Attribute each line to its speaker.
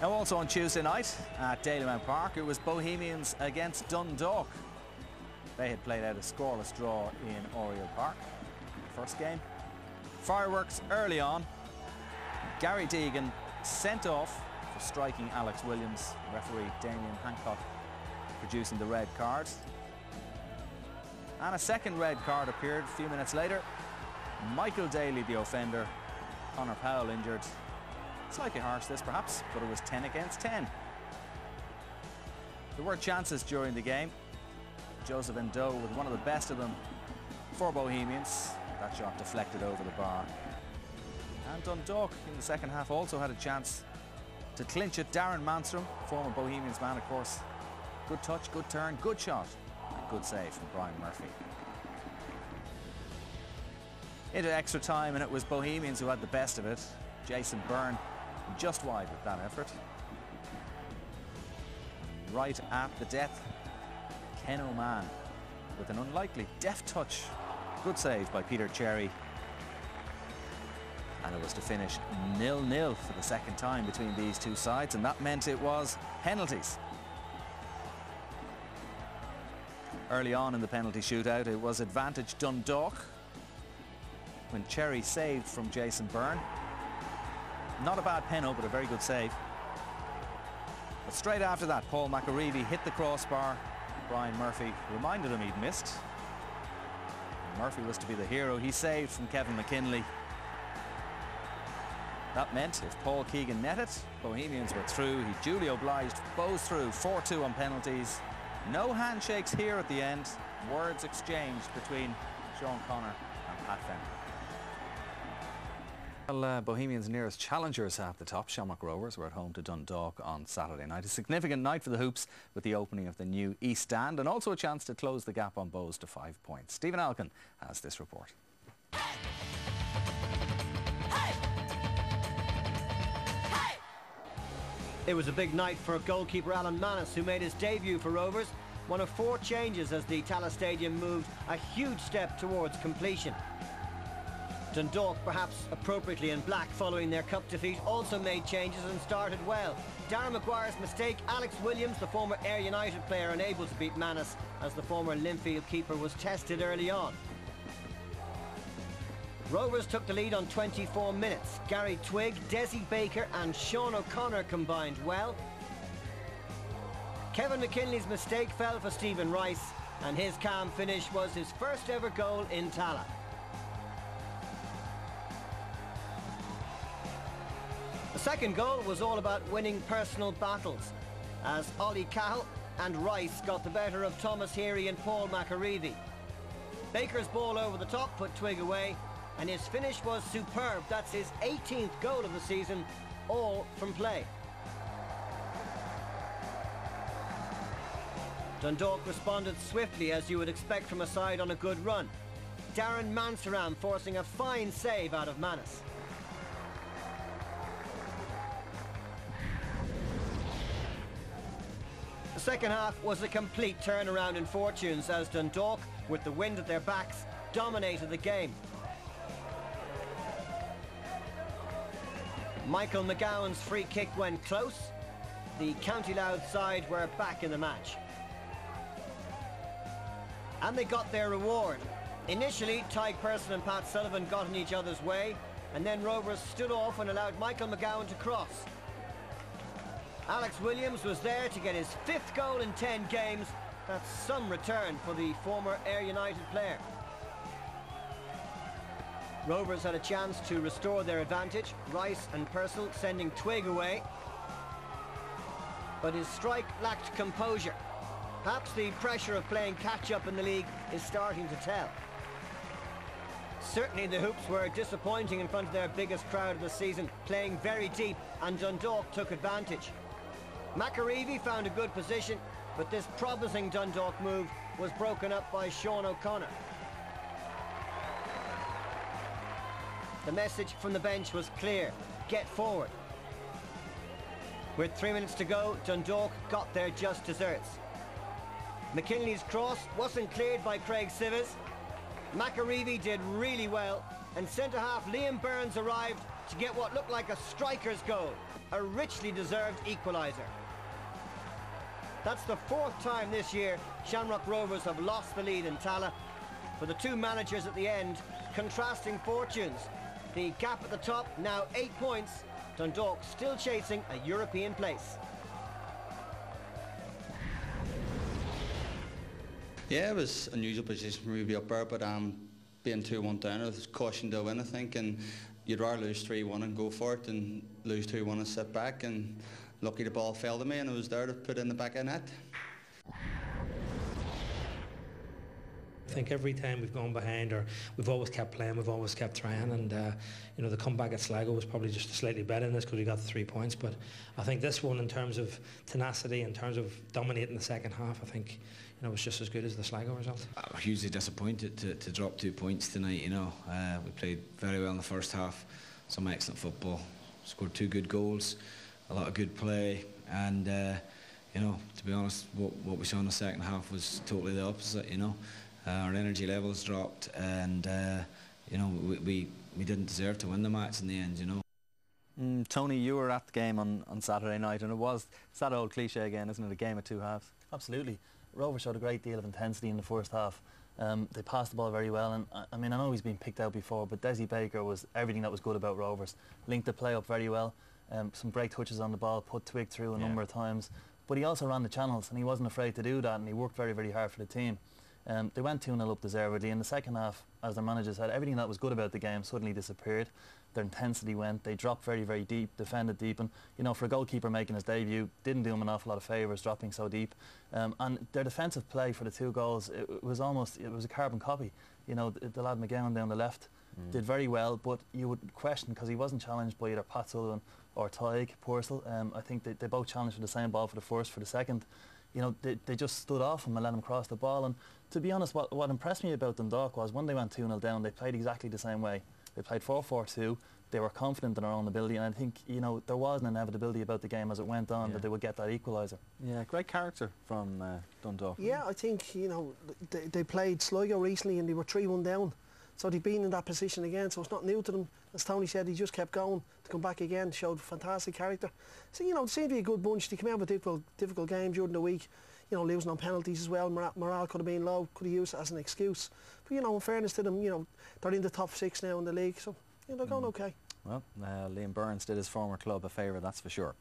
Speaker 1: Now also on Tuesday night at Dalymount Park, it was Bohemians against Dundalk. They had played out a scoreless draw in Oriel Park. First game. Fireworks early on. Gary Deegan sent off for striking Alex Williams. Referee Damien Hancock producing the red card. And a second red card appeared a few minutes later. Michael Daly the offender. Conor Powell injured. Slightly harsh this perhaps, but it was 10 against 10. There were chances during the game. Joseph Endo with one of the best of them for Bohemians. That shot deflected over the bar. And Dundalk in the second half also had a chance to clinch it. Darren Manstrom, former Bohemians man of course. Good touch, good turn, good shot, and good save from Brian Murphy. Into extra time and it was Bohemians who had the best of it. Jason Byrne just wide with that effort. Right at the death, Ken O'Man with an unlikely deft touch. Good save by Peter Cherry. And it was to finish 0-0 for the second time between these two sides, and that meant it was penalties. Early on in the penalty shootout, it was advantage Dundalk when Cherry saved from Jason Byrne. Not a bad penalty, but a very good save. But straight after that, Paul McAreevy hit the crossbar. Brian Murphy reminded him he'd missed. And Murphy was to be the hero. He saved from Kevin McKinley. That meant if Paul Keegan netted, Bohemians were through. He duly obliged Bohs through 4-2 on penalties. No handshakes here at the end. Words exchanged between Sean Connor and Pat Fenton. Well, Bohemians' nearest challengers have the top. Shamrock Rovers were at home to Dundalk on Saturday night. A significant night for the Hoops with the opening of the new East Stand and also a chance to close the gap on Bohs to 5 points. Stephen ALKIN has this report.
Speaker 2: It was a big night for goalkeeper Alan MNS, who made his debut for Rovers. One of 4 changes as the Tallaght Stadium moved a huge step towards completion. Dundalk, perhaps appropriately in black following their cup defeat, also made changes and started well. Darren Maguire's mistake, Alex Williams, the former Ayr United player, unable to beat MNS as the former Linfield keeper was tested early on. Rovers took the lead on 24 minutes. Gary Twigg, Desi Baker and Sean O'Connor combined well. Kevin McKinley's mistake fell for Stephen Rice, and his calm finish was his first ever goal in Tallaght. The second goal was all about winning personal battles, as Ollie Cahill and Rice got the better of Thomas Heary and Paul McAreevy. Baker's ball over the top put Twigg away, and his finish was superb. That's his 18th goal of the season, all from play. Dundalk responded swiftly, as you would expect from a side on a good run. Darren Mansaram forcing a fine save out of MNS. The second half was a complete turnaround in fortunes as Dundalk, with the wind at their backs, dominated the game. Michael McGowan's free kick went close. The County Louth side were back in the match. And they got their reward. Initially, Tyke Person and Pat Sullivan got in each other's way, and then Rovers stood off and allowed Michael McGowan to cross. Alex Williams was there to get his 5th goal in 10 games. That's some return for the former Ayr United player. Rovers had a chance to restore their advantage. Rice and Purcell sending Twigg away. But his strike lacked composure. Perhaps the pressure of playing catch-up in the league is starting to tell. Certainly the Hoops were disappointing in front of their biggest crowd of the season, playing very deep, and Dundalk took advantage. McAreevy found a good position, but this promising Dundalk move was broken up by Sean O'Connor. The message from the bench was clear: get forward. With 3 minutes to go, Dundalk got their just desserts. McKinley's cross wasn't cleared by Craig Sivers. McAreevy did really well, and centre-half Liam Burns arrived to get what looked like a striker's goal, a richly deserved equaliser. That's the 4th time this year Shamrock Rovers have lost the lead in Tallaght. For the two managers at the end, contrasting fortunes. The gap at the top now 8 points. Dundalk still chasing a European place.
Speaker 3: Yeah, it was an unusual position for me to be up there, but being 2-1 down, it was caution to win, I think, and you'd rather lose 3-1 and go for it than lose 2-1 and sit back, and lucky the ball fell to me and it was there to put in the back of the net.
Speaker 4: I think every time we've gone behind, or we've always kept playing, we've always kept trying, and you know, the comeback at Sligo was probably just slightly better in this because we got the 3 points. But I think this one, in terms of tenacity, in terms of dominating the second half, I think, you know, was just as good as the Sligo result.
Speaker 5: I'm hugely disappointed to drop 2 points tonight. You know, we played very well in the first half, some excellent football, scored 2 good goals, a lot of good play, and you know, to be honest, what we saw in the second half was totally the opposite. You know. Our energy levels dropped, and you know, we didn't deserve to win the match in the end. You know.
Speaker 1: Tony, you were at the game on Saturday night, and it's that old cliche again, isn't it? A game of 2 halves.
Speaker 6: Absolutely. Rovers showed a great deal of intensity in the first half. They passed the ball very well, and I mean, I know he's been picked out before, but Desi Baker was everything that was good about Rovers. Linked the play up very well, some great touches on the ball, put Twig through a number of times, but he also ran the channels, and he wasn't afraid to do that, and he worked very, very hard for the team. They went 2-0 up deservedly. In the second half, as their manager said, everything that was good about the game suddenly disappeared. Their intensity went. They dropped very, very deep, defended deep, and you know, for a goalkeeper making his debut, didn't do him an awful lot of favours dropping so deep. And their defensive play for the 2 goals, it was a carbon copy. You know, the lad McGowan down the left did very well, but you would question, because he wasn't challenged by either Pat Sullivan or Tyg Purcell. I think they both challenged for the same ball for the first, for the second. You know, they just stood off him and let him cross the ball. And to be honest, what impressed me about Dundalk was when they went 2-0 down, they played exactly the same way. They played 4-4-2. They were confident in their own ability, and I think, you know, there was an inevitability about the game as it went on that they would get that equaliser.
Speaker 1: Yeah, great character from Dundalk.
Speaker 7: Yeah, I think, you know, they played Sligo recently and they were 3-1 down. So they've been in that position again, so it's not new to them. As Tony said, he just kept going to come back again, showed fantastic character. So, you know, it seemed to be a good bunch. They came out with a difficult game during the week, you know, losing on penalties as well. Morale could have been low, could have used it as an excuse. But, you know, in fairness to them, you know, they're in the top 6 now in the league, so, you know, they're going okay.
Speaker 1: Well, Liam Burns did his former club a favour, that's for sure.